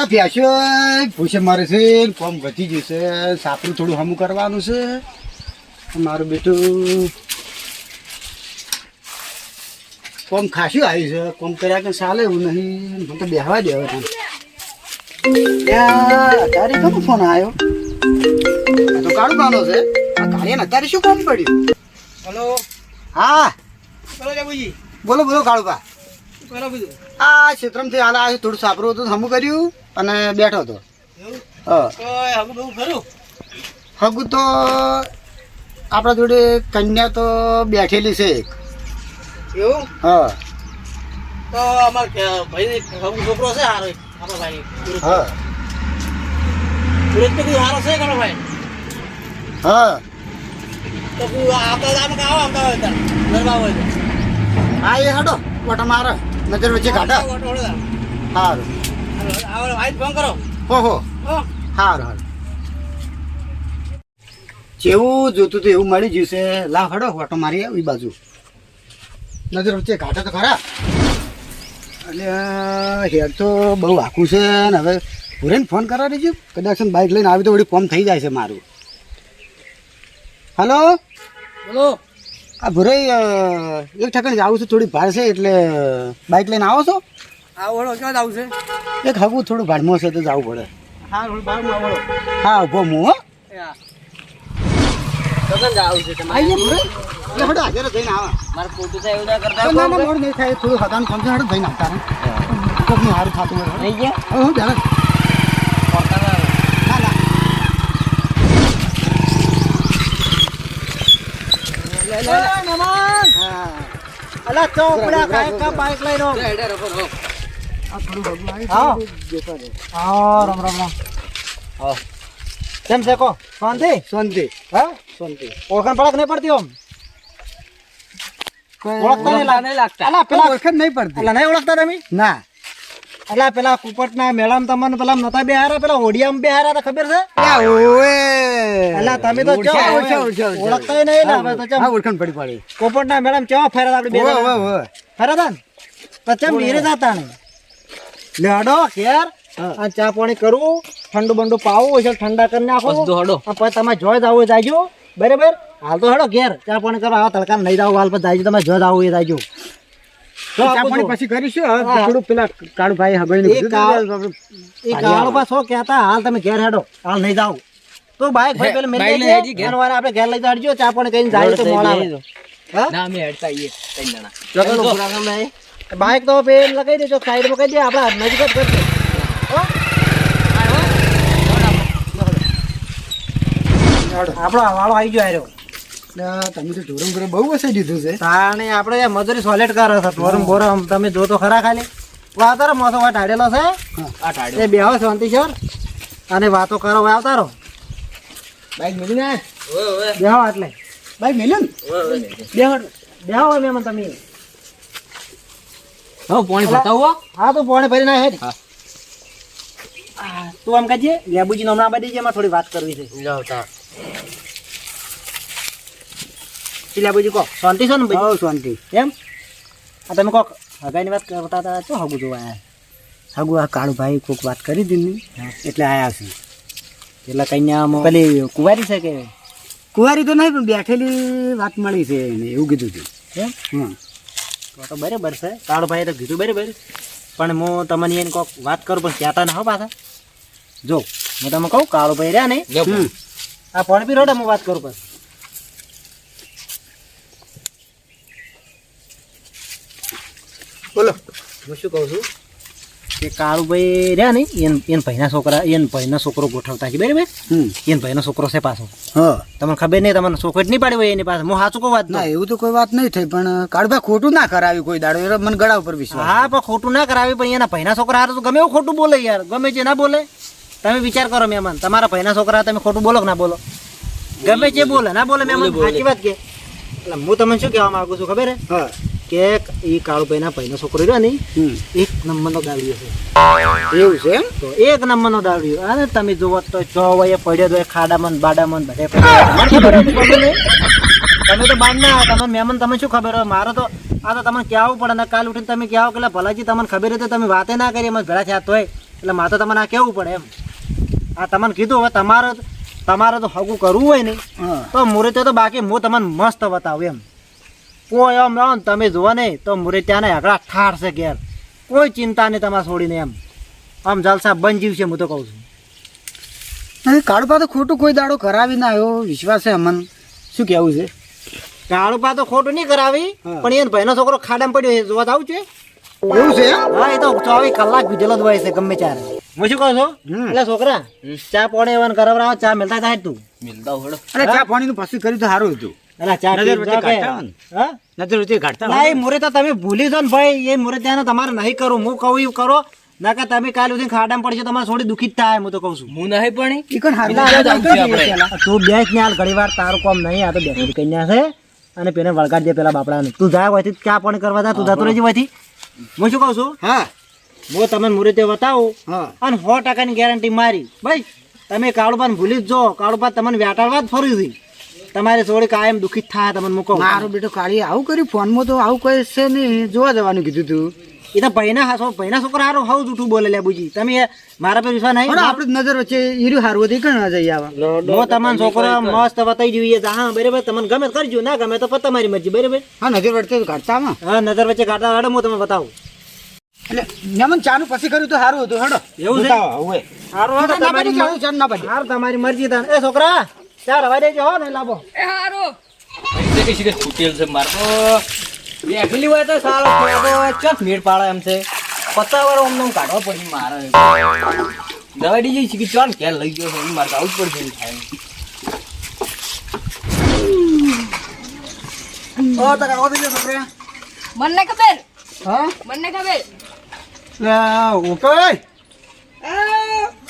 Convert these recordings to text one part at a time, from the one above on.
પેલા પ્યાસો પૂછે મારે છે કોમ વધી ગયું છે સાપરું થોડું હમું કરવાનું છે મારું બેટું કોમ ખાસું આવ્યું છે કોમ કર્યા કે ચાલે એવું નહીં મને તો બેહવા દે હવે અત્યારે કનો ફોન આવ્યો તો કાળું પાનો છે આ કાળિયાને અત્યારે શું કામ પડ્યું હલો હા બોલો જાબુજી બોલો બોલો કાળુપા કરો બીજું આ ક્ષેત્રમથી હાલ આવ્યું થોડું સાપરું હતું હમું કર્યું અને બેઠો હતો એવું હા તો હગું બહુ ખરું હગું તો આપણા જોડે કન્યા તો બેઠેલી છે એક એવું હા તો અમાર ભાઈ હગું છોકરો છે હારો આપણો ભાઈ હા સુરત તો હારો છે ઘણો ભાઈ હા તો આપણે આમ આવો અમદાવાદ ગરબા હોય તો હા એ હાડો ઓટા મારે નજર વચ્ચે કાઢા સારું આવડે ભાઈ ફોન કરો હો હો સારું સારું જેવું જોતું હતું એવું મળી ગયું છે લાવ હડો ઓટો મારી એ બાજુ નજર વચ્ચે કાઢા તો ખરા અને હેડ તો બહુ આખું છે ને હવે ભૂરેને ફોન કરાવી દેજો કદાચ બાઇક લઈને આવી તો વળી કોમ થઈ જાય છે મારું હલો બોલો આ ભૂરે એક ઠેકાણે જાઉં છું થોડી ભાડ છે એટલે બાઇક લઈને આવો છો આવડો ક્યાં જવું છે એક હગું થોડું ભાડમાં છે તો જવું પડે હા થોડું બારમાં આવડો હા ઉભો હું હો કદન જાવું છે તમારે આવીએ ભૂરે એટલે હડો હાજર જઈને આવા મારે ખોટું થાય એવું ના કરતા ના ના મોડ નહીં થાય થોડું હદાન ફોન છે હડો જઈને આવતા રહે કોકનું સારું થતું હોય થઈ ગયા હું ચાલે ના ના હા અલા ચોપડા કાય કા બાઈક લઈને આ થોડું હગું આવી હા. જોતા રહે હા રામ રામ રામ હા કેમ છે કો શાંતિ શાંતિ હા શાંતિ ઓળખાણ પડક નહીં પડતી ઓમ ઓળખતા નહીં લાગતા અલા પેલા પેલા ઓળખ નહીં પડતી અલા નહીં ઓળખતા તમે ના અલા પેલા કુપટના મેળામાં તમને પેલા નતા બેહારા પેલા ઓડિયામાં બેહારા હતા ખબર છે અલા તમે તો ચો ઓળખતા નહીં ને હવે તો ચમ ઓળખાણ પડી પડી કુપટના મેળામાં કેવા ફેરા આપણે બે જણા? ફેરા હતા ને તો ચમ બીરે જતા ને લેડો ઘેર આ ચા પાણી કરવું ઠંડુ બંડુ પાવું હોય છે ઠંડા કરી નાખો પછી તમે જોઈ જાવ જાયજો બરાબર હાલ તો હેડો ઘેર ચા પાણી કરવા આવા તડકા નહીં જાવ હાલ પછી જાયજો તમે જો જાવ એ જાયજો ચાપણી પછી કરીશું હવે થોડું પેલા કાળુ ભાઈ હગઈ એ કાળો પાછો કહેતા હાલ તમે ઘેર હેડો હાલ નહીં જાવ તો બાઈક ભાઈ પેલા મેલ લેજે ઘરવાળા આપણે ઘેર લઈ જાડજો ચા પાણી કહીને જાય તો મોડા આવે હા ના અમે હેડતા આવીએ ત્રણ જણા ચલો પ્રોગ્રામ નહીં બાઈક તો પેલ લગાવી દેજો સાઈડમાં કહી દે આપણે નજીક જ કરશે આપણો વાળો આવી ગયો આવ્યો તમે તો ઢોરમ ઘરે બહુ વસાઈ દીધું છે તાણે આપણે મજૂરી સોલેટ કરે છે ટોરમ બોરમ તમે જો તો ખરા ખાલી વાતારો મોસો વાત હાડેલો છે આ ટાડ્યો એ બેહો શાંતિ સર અને વાતો કરો હવે આવતારો બાઈક મેલી ને બેહો એટલે બાઈક મેલ્યું બેહો બેહો મેમન તમે હવે પાણી બતાવો હા તું પોણે ભરી ના હેડ હા. તું આમ કહેજે લેબુજી નો હમણાં બધી એમાં થોડી વાત કરવી છે લાવતા લેબુજી કહો શાંતિ છો ને ભાઈ બહુ શાંતિ એમ આ તમે કહો હગાઈની વાત કરતા હતા શું હગું જોવા આયા હગુ આ કાળુ ભાઈ કોઈક વાત કરી દીધી એટલે આયા છે એટલે કન્યા પેલી કુંવારી છે કે કુંવારી તો નહીં પણ બેઠેલી વાત મળી છે એને એવું કીધું હતું એમ હા તો બરાબર છે કાળો ભાઈ તો કીધું બરાબર પણ હું તમને એને કોઈક વાત કરું પણ કહેતા ના હો પાછા જો હું તમે કહું કાળો ભાઈ રહ્યા નહીં હમ. આ પાણી પી રોડે હું વાત કરું પછી બોલો હું શું કહું છું કે કાળુભાઈ રહ્યા નહીં એને ભાઈના છોકરા એને ભાઈનો છોકરો ગોઠવતા છે બરાબર હમ એને ભાઈનો છોકરો છે પાછો હા તમને ખબર નહીં તમને છોકરી નહીં પાડી હોય એની પાસે હું સાચું કહું વાત ના એવું તો કોઈ વાત નહીં થઈ પણ કાળુભાઈ ખોટું ના કરાવ્યું કોઈ દાડો એટલે મને ગળા ઉપર વિશ્વાસ હા પણ ખોટું ના કરાવી પણ એના ભાઈના છોકરા હારે તો ગમે એવું ખોટું બોલે યાર ગમે જે ના બોલે તમે વિચાર કરો મહેમાન તમારા ભાઈના છોકરા તમે ખોટું બોલો કે ના બોલો ગમે જે બોલે ના બોલે મહેમાન સાચી વાત કે એટલે હું તમને શું કહેવા માંગુ છું ખબર હે હા કે એ કાળુભાઈના ભાઈનો છોકરો રહ્યો ને હમ એક નંબરનો દાવડીઓ છે એવું છે એમ તો એક નંબરનો દાવડીઓ અને તમે જોવો તો ચોવાએ પડ્યો તો ખાડામાં બાડામાં બધે પડ્યો મને ખબર હતી, ખબર નહીં તમે તો બાર ના તમને મહેમાન તમે શું ખબર હોય મારો તો આ તો તમને કહેવું પડે ને કાલ ઉઠીને તમે કહેવો કે ભલાજી તમને ખબર હતી તમે વાતે ના કરી એમાં ભેળા થયા તોય એટલે મારે તો તમને આ કહેવું પડે એમ. આ તમને કીધું હવે તમારે તો હગું કરવું હોય ને હા તો મુહૂર્તે તો બાકી હું તમને મસ્ત બતાવું એમ. કોઈ એમ રહો ને તમે જુઓ ને તો મુહૂર્તે ત્યાં ને આગળ ઠાર છે ઘેર, કોઈ ચિંતા નહીં તમારે છોડીને એમ. આમ જલસા બંધ જીવ છે હું તો કહું છું. કાળુપા તો ખોટું કોઈ દાડો કરાવી ના આવ્યો, વિશ્વાસ છે અમન. શું કેવું છે? કાળુપા તો ખોટું નહીં કરાવી, હા. પણ એને ભાઈનો છોકરો ખાડામાં પડ્યો છે, જોવા આવું છે. એવું છે એમ? હા, એ તો 24 કલાક ભીજેલો જ હોય છે ગમે ત્યારે. હું શું કહું છું એટલે છોકરા ચા પાણી એવાનું કરાવરાવો, ચા મેલતા થાય તું. મિલતા હોડો. અરે ચા પાણીનું પાછું કર્યું તો સારું હતું. અલા ચા નજર પી વચ્ચે જા કે. કાઢતા ને. હા? નજર વચ્ચે કાઢતા ના, એ મુહૂર્તે તો તમે ભૂલી જાઓ ને ભાઈ, એ મુહૂર્તે ત્યાંનો તમારે નહીં કરવું. હું કહું એવું કરો, ના કે તમે કાલે સુધી ખાડામાં પડશે તમારે થોડી દુઃખી જ થાય. હું તો કહું છું હું નહીં પણ ઈ કોણ હારું? ના, ના, ના, આપણે. તું બેસ ને હાલ ઘડી વાર, તારું કામ નહીં. આ તો બેસી કન્યા છે અને પેને વળગાડ દે પેલા બાપડાને. તું જાય હોયથી ચા પાણી કરવા જા, તું જતો રહેજે હોયથી. હું શું કહું છું, હા હું તમને મુહૂર્તે બતાવું હા અને 100% ગેરંટી મારી. ભાઈ તમે કાળુબાને ભૂલી જ જો, કાળુબા તમને વ્યાટાડવા જ ફરી હતી. તમારી થોડી કાયમ દુઃખી જ થાય તમને મૂકો. મારો બેટો કાળી આવું કર્યું ફોનમાં તો આવું કોઈ છે નહીં, જોવા જવાનું કીધું તું. એ તો ભાઈના છોકરા હારું હાવ જૂઠું બોલે લે બુજી. તમે મારા પર વિશ્વાસ નહીં? પણ આપણે નજર વચ્ચે ઈર્યું હારું હતું કણ જઈ આવા. હું તમને છોકરા મસ્ત બતાવી જોઈએ. હા બરાબર, તમને ગમે તો કરજો, ના ગમે તો પછી તમારી મરજી. બરાબર? હા નજર વચ્ચે કાઢતામાં હા, નજર વચ્ચે કાઢતા હાડો, હું તમને બતાવું. એટલે નમન ચાનું પછી કર્યું તો સારું હતું. હેડો એવું છે? બતાવો, હવે. હારું હાડો, ના તમારી પાડી, ચાનું ના પાડી. હારું, તમારી મરજી તાન. એ છોકરા ચાર હવા દેજો હો ને લાવો. પૈસે કઈ શીખે ફૂટેલ છે માર તો. બેઠેલી હોય તો સારો ચપ મેળ પાડે એમ છે. પત્તાવાળો અમને કાઢવા પડી મારે. દવાઈ ડીજી શીખી ચોન ક્યાં લઈ ગયો છે એમ મારે આવું જ પડશે એવું થાય. ઓ તારા આવો દેજો છોકરા. મને ખબર હા મને ખબર લે ઓકે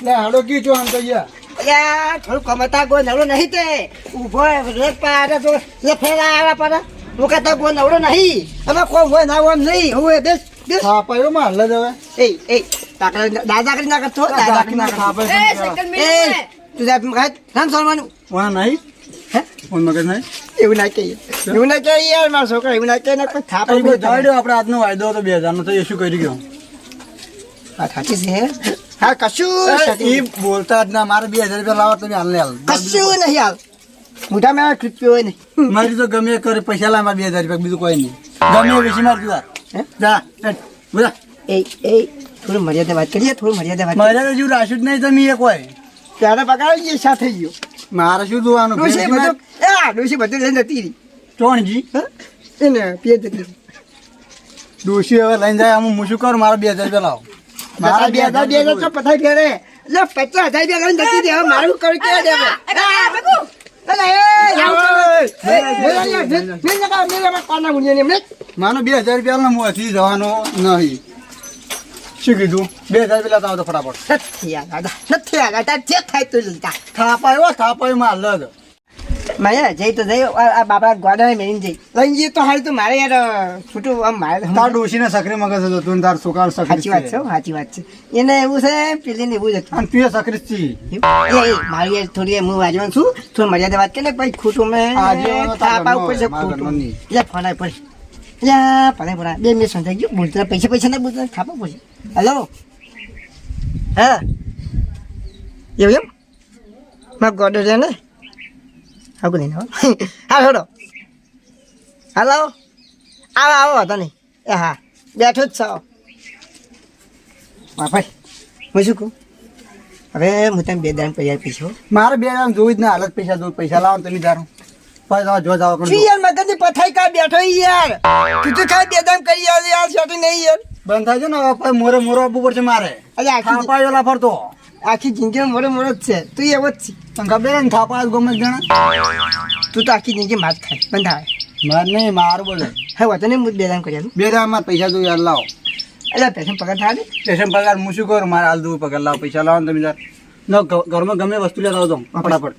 લે હાડો કી છો આમ તો યા અલ્યા થોડું કમતા ગો નવડો નહીં તે ઉભો રેત પાડે તો લે ફેરા આવા પાડે. હું કહેતા ગો નવડો નહીં, હવે કોઈ હોય ના હોય નહીં. હવે બેસ બેસ. હા પાયો માં હલ્લે જવે એ દાદા કરી ના કરતો, દાદા કરી ના કરતો. ખાપે એ સેકન્ડ એ મિનિટ તું જા ખાય નામ સોલવાનું. વાહ નહીં હે? ફોન મગજ નહીં એવું ના કહીએ, એવું ના કહીએ યાર. મારા છોકરા એવું ના કહે ને કોઈ થાપ આપણે દોડ્યો આપણે આજનો વાયદો હતો 2000 નો, તો એ શું કરી ગયો? આ થાકી છે. હા કશું એ બોલતા જ ના. મારે 2000 રૂપિયા લાવો તમે હાલ ને હાલ. કશું નહીં હાલ. મોઢા મેં કૃત્યો હોય નહીં. મારી તો ગમે એ કરે પૈસા લાવ મારે 2000 રૂપિયા, બીજું કોઈ નહીં. ગમે એ વેચી મારતી વાર. હે? જા હેડ, બધા એ થોડું મર્યાદા વાત કરીએ, થોડું મર્યાદા વાત કરીએ. મારે તો જેવું રાખ્યું જ નહીં તમે એ કોઈ. ત્યારે પકડાવી એ સાથે ગયો. મારે શું જોવાનું? ડોશી બધું ડોશી બધું લઈને જતી રહી. ચોણજી હા? એને પીએ જતી રહી. ડોશી હવે લઈને જાય. આમ હું શું કરું? મારે 2000 રૂપિયા લાવો. મારા 2000 તો પથાઈ ફેરે એટલે 50,000 રૂપિયા લઈને જતી રહી. હવે મારું કરું ક્યાં દેવે? માનો 2000 રૂપિયા હું અહીંથી જવાનો નહીં. શું કીધું? 2000 રૂપિયા લાવો તો ફટાફટ. નથી આગળ જે થાય તો લીધા. થાપાયો માં હાલ જ. મારે જઈ તો જઈ આ બાપા ગોડા મેળીને જઈ લઈને જઈએ તો હાલ તો મારે યાર છૂટું આમ મારે તાર ડોશીને સકરી મગજ હતો, તું ને તાર છોકરા સકરી સાચી વાત છે હો, સાચી વાત છે. એને એવું છે પેલીને એવું જ હતું. અને તું એ સકરી છી. મારી યાર થોડી હું વાજવાનું છું, થોડી મર્યાદા વાત કે ને ભાઈ ખોટું મેં આજે થાપા ઉપર છે મારા ખોટું. ઘરનો નહીં. એટલે ફોન પડે એટલે ભલે 2 મિનિટ સમજાઈ ગયું. બોલતા પૈસા ના બોલતા થાપા પડશે. હલો હા એવું એમ મારા ગોડો છે ને હા નહીં હા હેડો હાલો આવો આવો હતો નહીં એ હા બેઠો જ છો. હા ભાઈ હું શું કહું હવે હું તમે 2 દાન પૈસા પીછો મારે 2 દામ જોઈ જ ના હાલત. પૈસા દો, પૈસા લાવો ને તમે જારો. પછી જો જાવ શું યાર મગજની પથાઈ કા બેઠો યાર તું તો ખાલી 2 દાન કરી આવે યાર છોટી નહીં યાર. બંધ થાય છે ને હવે પછી મોરે મોરો આપવું પડશે મારે. અરે આખી થાપાયો ફરતો આખી જિંદગી મોડો જ છે તું એવો જ છે. તને ખબર ને થાપા ગમે જણા. તું તો આખી જિંદગી માર ખાય બંધ આવે. મારે નહીં, મારું બોલે. હવે વાતો નહીં હું 2 દાન કરી આલું. 2 દામ પૈસા દો યાર લાવો. એટલે પેશન પગાર થાય ને સ્ટેશન પગાર હું શું કરું? મારે હાલ દઉં પગાર લાવો. પૈસા લાવો ને તમે યાર. ન ઘરમાં ગમે વસ્તુ લેતા આવજો ફટાફટ.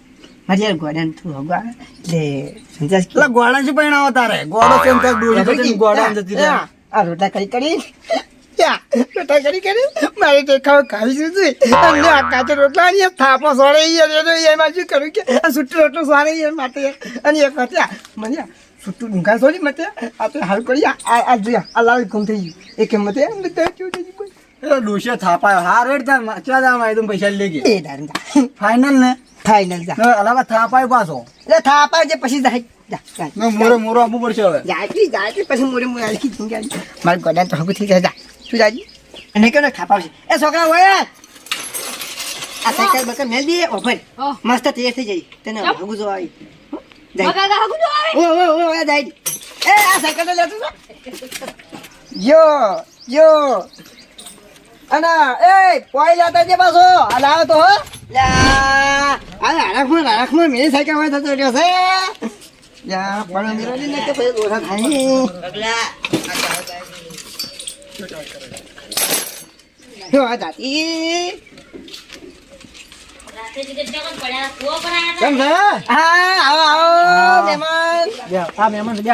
મારી યાર ગોડાને તું હગવા એટલે સંજાસ એટલે ગોળા છે પણ આવો તારે ગોળો કેમ થાય? ડોળી જતી ગોળા જતી રહે. આ રોટલા કરી રોટલા કરી મારે તો ખાવ ખાઈ શું અને આ કાચો રોટલા અને થાપો સોળે એમાં શું કરું કે આ છૂટું રોટલો સોળે એ માટે અને એક હતી મને છૂટું ડુંગા સોળી મતે આ તો હાલ કરી આ જોયા આ લાલ ગુમ થઈ ગયું એક મતે એ ડોશિયા થાપાયો હા રેડ તા ચા જા માં તું પૈસા લઈ ગયા એ દારૂ ફાઇનલ ને ફાઈનલ જા અલાવા થાપાયો પાછો એટલે થાપા જે પછી જાય જા ને મોરો આપવું પડશે હવે જાય પછી મોરે મોરે આલી જંગા માર ગોડા તો હગું થઈ જાય જા તું જાજી અને કેને થાપાવશે એ છોકરા હોય આ સાયકલ બકર મેલ દે ઓ ભાઈ મસ્ત તૈયાર થઈ જઈ તને હગું જો આવી ઓ જાય એ આ સાયકલ તો લેતું યો અને એ પોઈ લેતા જે પાછો આ લાવ તો હો લા આ રાખમાં મેરી સાયકલ હોય થતો રહ્યો છે યા પણ મેરો ને કે પછી ઓઢા થાય પગલા યો આ જાતી કેમ છે હા આવો મહેમાન આ મહેમાન બે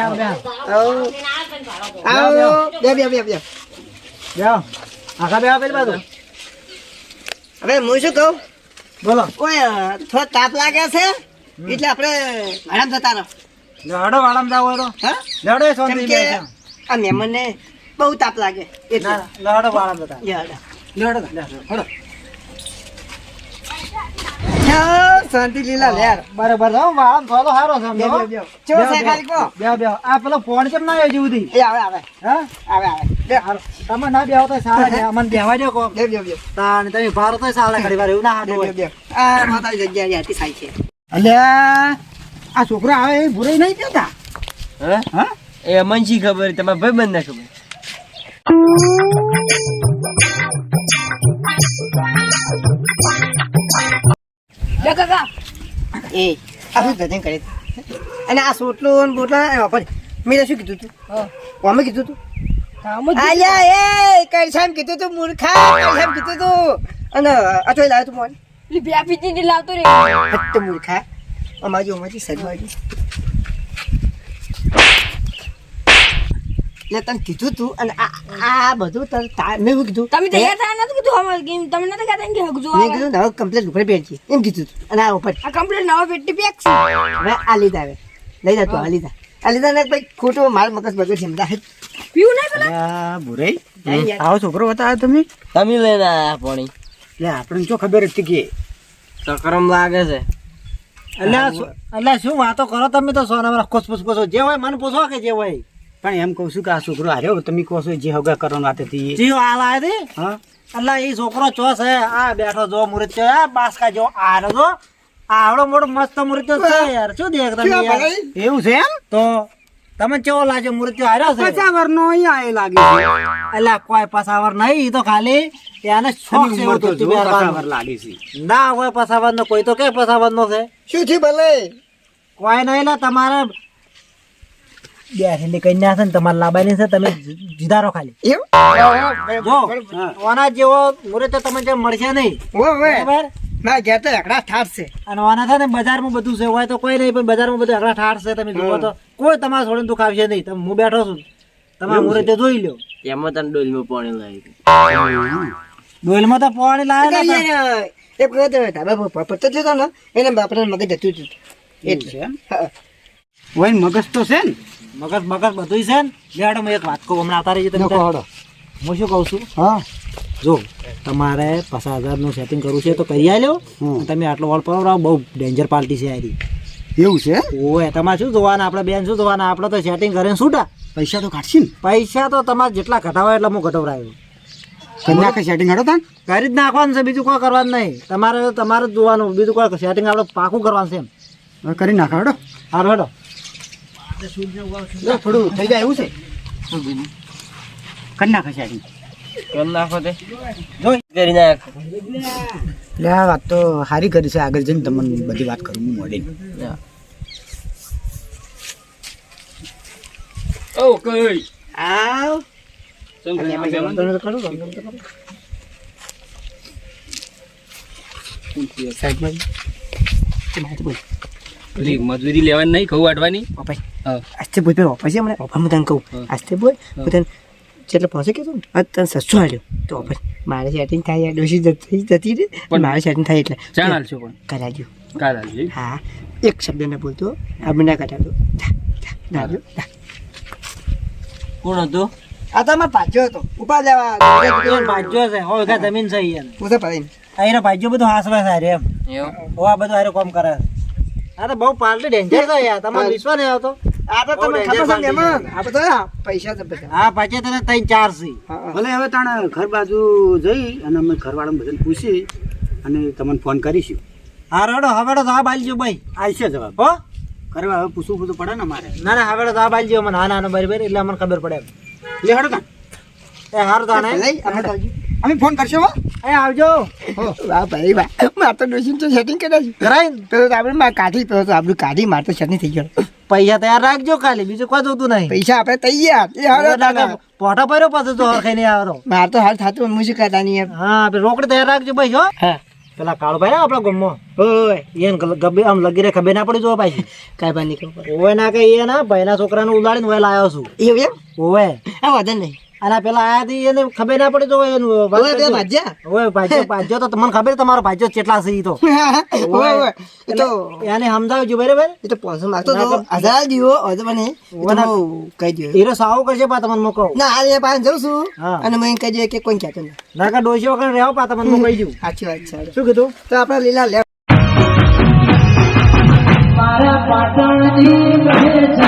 આખા બે પેલી બાજુ હવે હું શું કહું બોલો ઓય થોડો તાપ લાગે છે એટલે આપણે આરામ થતા રહો લડો વાળામ જાવ તો હા લડો કેમ શાંતિ કે આ મહેમાનને બહુ તાપ લાગે એટલે લડો વાળામ જતા લડો શાંતિ લીલા લેર બરાબર હો વાળામ થોડો સારો છે ચો છે ખાલી કો બે આ પેલો ફોન કેમ ના આવ્યો જેવું એ આવે હા આવે તમે ના બેહો તો સારા છે અમને બેહવા દો કો બે તાને તમે ભારો તો સારા ઘડી વાર એવું ના હાડો હોય આ માતાની જગ્યા યાતી સાઈ છે અલ્યા આ છોકરો આવે એ ભૂરાઈ નહીં કેતા હા એ અમને શી ખબર તમારા ભાઈ બંધ ના ખબર એ આ શું ધજન કરે અને આ સોટલું ને બોટલા વાપર મેં શું કીધું તું અમે કીધું તું આલ્યા એ કરસામ કીધું તું મૂર્ખા કરસામ કીધું તું અને અટોય લાવ્યો તું મોન બ્યા પીતી લાવતો રે હટ્ટ મૂર્ખા અમારી સજવાડી લે તને કીધું તું અને આ બધું તને મેં એવું કીધું તમે તૈયાર થયા નથી કીધું અમારે ગેમ તમે નથી કહેતા કે હગજો મેં કીધું હવે કમ્પ્લેટ ઉપર પહેરજી એમ કીધું તું અને આ ઉપર આ કમ્પ્લીટ નવા પેટી પેક છે હવે આ લીધા હવે લઈ જા તું આ લીધા ને ભાઈ ખોટું માર મગજ બગડ જમતા પીવું નહીં પેલા ભૂરાઈ આવો છોકરો બતાવ્યો તમે તમે લઈને આયા પાણી લે આપણને શું ખબર હતી કે ચક્રમ લાગે છે અલ્યા શું વાતો કરો તમે તો સોના ખોસ પૂછો જે હોય મને પૂછો કે જે હોય પણ એમ કહું છું કે આ છોકરો હાર્યો તમે કહો છો જે હગા કરવાની વાત હતી જીઓ હાલ આવે છે હા અલ્લા એ છોકરો ચો છે આ બેઠો જો મુરત છે આ બાસકા જો આરો જો આવડો મોટો મસ્ત મુરત છે યાર શું દેખ તમે યાર એવું છે એમ તો તમે કેવો લાગ્યો મુરત હાર્યો છે પચાવર નો અહીંયા લાગે અલ્લા કોઈ પસાવર નહીં ઈ તો ખાલી એને શોખ છે એવું તો પસાવર લાગે છે ના હોય પસાવર નો કોઈ તો કે પસાવર નો છે શું છે ભલે કોઈ નહીં લે તમારે બેઠેલી કન્યા છે ને તમારે લાબાની છે તમે જીધારો ખાલી જો ઓના જેવો મુરત તો તમે જેમ મળશે નહીં બરાબર ના ઘેર તો એકડા ઠાઠ છે અને ઓના થાય ને બજારમાં બધું છે હોય તો કોઈ નહીં પણ બજારમાં બધું એકડા ઠાઠ છે તમે જુઓ તો કોઈ તમારા છોડીને દુઃખ આવશે નહીં તમે હું બેઠો છું તમારા મુરતે જોઈ લો એમાં તને ડોલમાં પાણી લાવી ડોલમાં તો પાણી લાવે ને એક વખત ધાબા પર પડતો થયો ને એને બાપરા મગજ જતું હતું એટલે હોય મગજ તો છે ને મગજ બધું છે ને લેડો એક વાત કહું હમણાં આવતા રહી તમે હું શું કહું છું હા જો તમારે 50,000 નું સેટિંગ કરવું છે તો કરી આલ્યો તમે આટલો વોલ પર બહુ ડેન્જર પાર્ટી છે આરી એવું છે ઓય તમારે શું જોવાના આપણે બેન શું જોવાના આપણે તો સેટિંગ કરીને છૂટા પૈસા તો કાઢશી ને પૈસા તો તમારે જેટલા ઘટાવા એટલા હું ઘટવરાયો કન્યા કે સેટિંગ હડો તાન કરી જ નાખવાનું છે બીજું કોઈ કરવાનું નહીં તમારે જ જોવાનું બીજું કોઈ સેટિંગ આપણે પાકું કરવાનું છે એમ કરી નાખો હડો હારો હડો થોડું થઈ જાય એવું છે કરી નાખે સેટિંગ કરી નાખો તે જોઈ કરી નાખ લે આ વાત તો સારી કરી છે આગળ જઈને તમને બધી વાત કરું હું મોડી ઓકે આવ મજૂરી લેવાની નહીં ઘઉં વાટવાની આસ્તે બોલ પેલો પછી હમણાં ઓફર હું તને કહું આસ્તે બોલ હું તને જેટલો પહોંચે કે તું તને સસ્તો આવ્યો તો ઓફર મારે સેટિંગ થાય ડોસી જતી રહી પણ મારે સેટિંગ થાય એટલે ચાલ હાલશો પણ કરાવજો કાલ હાલજો હા એક શબ્દ ના બોલતો આપણે ના કરાવજો કોણ હતું આ તો અમારે પાછો હતો ઉપાડ લેવા એ ભાજ્યો છે હો વીઘા જમીન છે યાર હું તો પડી આયરો ભાજ્યો બધું હાસવે છે રે એમ એવું ઓ આ બધું આયરો કામ કરે છે આ તો બહુ પાર્ટી ડેન્જર છે યાર તમારો વિશ્વાસ નહીં આવતો આ તો તમને ખબર છે ને એમાં આ બધા પૈસા તો બધા હા પાછે તને 3-4 છે ભલે હવે તાણ ઘર બાજુ જઈ અને અમે ઘરવાળાને બધાને પૂછી અને તમને ફોન કરીશું હા રડો હવેડો જવાબ આલજો ભાઈ આવશે જવાબ હો કરવા હવે પૂછવું બધું પડે ને મારે ના ના હવેડો જવાબ આલજો મને હા નાનો બરાબર એટલે મને ખબર પડે લે હડો તાણ એ હાર તાને અમે ફોન કરશો હો એ આવજો વાહ ભાઈ વાહ માર તો ડોસીન તો સેટિંગ કરાવી કરાઈ પેલો તો આપણે માર કાઢી પેલો તો આપણું કાઢી માર તો સેટિંગ થઈ ગયો પૈસા તૈયાર રાખજો ખાલી બીજું કોઈ જોતું નહીં પૈસા આપણે તૈયાર એ હારો તાણ પોટા પડ્યો પાછો તો હરખાઈ નહીં આવતો માર તો હાલ થાતું હું શું કહેતા નહીં યાર હા આપણે રોકડી તૈયાર રાખજો ભાઈ હો હા પેલા કાળુભાઈ ને આપણા ગામમાં ઓય એને ગબ્બે આમ લગી રે ખબર ના પડી જો પાછી કાઈ બાની ખબર ઓવે ના કે એ ના ભાઈના છોકરાને ઉલાડીને ઓય લાવ્યો છું એવું એમ ઓવે આ વાંધો નહીં અને પેલા આયા થી એને ખબર ના પડી તો એનું ઓય બે ભાજ્યા ઓય ભાજ્યો તો તમને ખબર તમારો ભાજ્યો કેટલા છે ઈ તો ઓય ઓય એ તો એને સમજાવજો બરાબર એ તો પોસો માગતો તો 1000 દીવો હવે બને કહી દો હીરો સાવ કરશે પા તમને મોકો ના હાલ એ પાસે જઉં છું હા. અને મને કહી દે કે કોઈ કહેતો નહીં ના કે ડોશી વગર રહેવો પા તમને મોકલી દઉં સાચી વાત છે શું કીધું તો આપણે લીલા લે મારા પાટણની